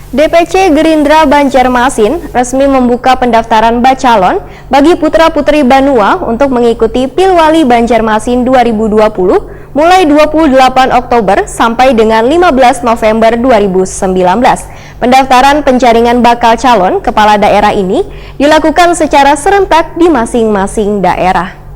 DPC Gerindra Banjarmasin resmi membuka pendaftaran bacalon bagi putra-putri Banua untuk mengikuti Pilwali Banjarmasin 2020 mulai 28 Oktober sampai dengan 15 November 2019. Pendaftaran penjaringan bakal calon kepala daerah ini dilakukan secara serentak di masing-masing daerah.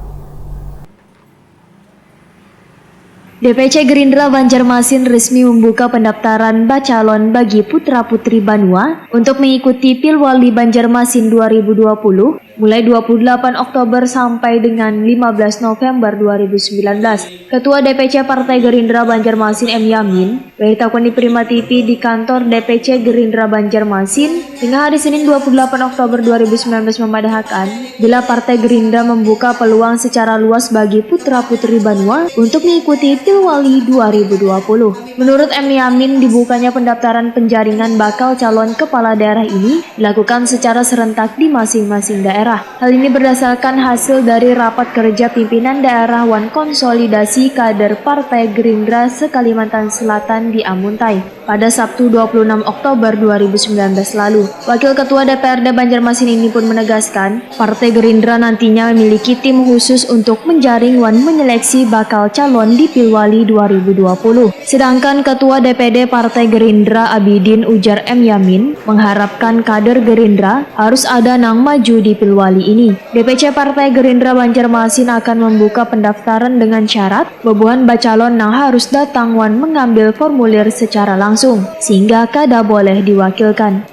DPC Gerindra Banjarmasin resmi membuka pendaftaran bacalon bagi putra-putri Banua untuk mengikuti Pilwali Banjarmasin 2020 mulai 28 Oktober sampai dengan 15 November 2019. Ketua DPC Partai Gerindra Banjarmasin M. Yamin beritahukan di Prima TV di kantor DPC Gerindra Banjarmasin hingga hari Senin 28 Oktober 2019 memadahkan bila Partai Gerindra membuka peluang secara luas bagi putra-putri Banua untuk mengikuti Pilwali 2020. Menurut M. Yamin, dibukanya pendaftaran penjaringan bakal calon kepala daerah ini dilakukan secara serentak di masing-masing daerah. Hal ini berdasarkan hasil dari rapat kerja pimpinan daerah Wan Konsolidasi Kader Partai Gerindra se-Kalimantan Selatan di Amuntai pada Sabtu 26 Oktober 2019 lalu. Wakil Ketua DPRD Banjarmasin ini pun menegaskan, Partai Gerindra nantinya memiliki tim khusus untuk menjaring Wan menyeleksi bakal calon di Pilwali 2020. Sedangkan Ketua DPD Partai Gerindra Abidin Ujar M. Yamin mengharapkan kader Gerindra harus ada nang maju di Pilwali ini. DPC Partai Gerindra Banjarmasin akan membuka pendaftaran dengan syarat bebuhan bacalon nang harus datang Wan mengambil formulir secara langsung sehingga kada boleh diwakilkan.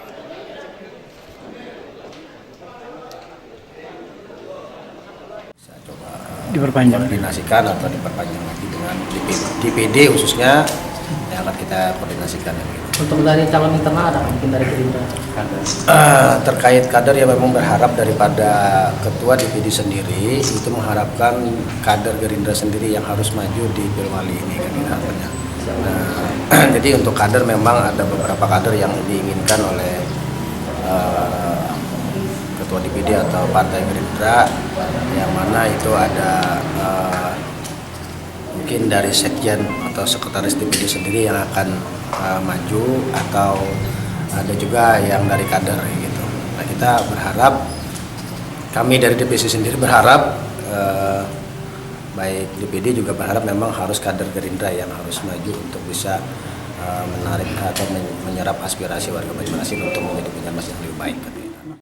Koordinasikan atau diperpanjang lagi dengan DPD khususnya yang akan kita koordinasikan. Untuk dari calon internal ada mungkin dari Gerindra? Terkait kader ya memang berharap daripada ketua DPD sendiri itu mengharapkan kader Gerindra sendiri yang harus maju di Pilwali ini kan harapannya. Jadi untuk kader memang ada beberapa kader yang diinginkan oleh ketua DPD atau Partai Gerindra, yang mana itu ada mungkin dari sekjen atau sekretaris DPD sendiri yang akan maju, atau ada juga yang dari kader gitu. Nah, kita berharap, kami dari DPC sendiri berharap, baik DPD juga berharap memang harus kader Gerindra yang harus maju untuk bisa menarik atau menyerap aspirasi warga Banjarmasin untuk menjadi Banjarmasin yang lebih baik.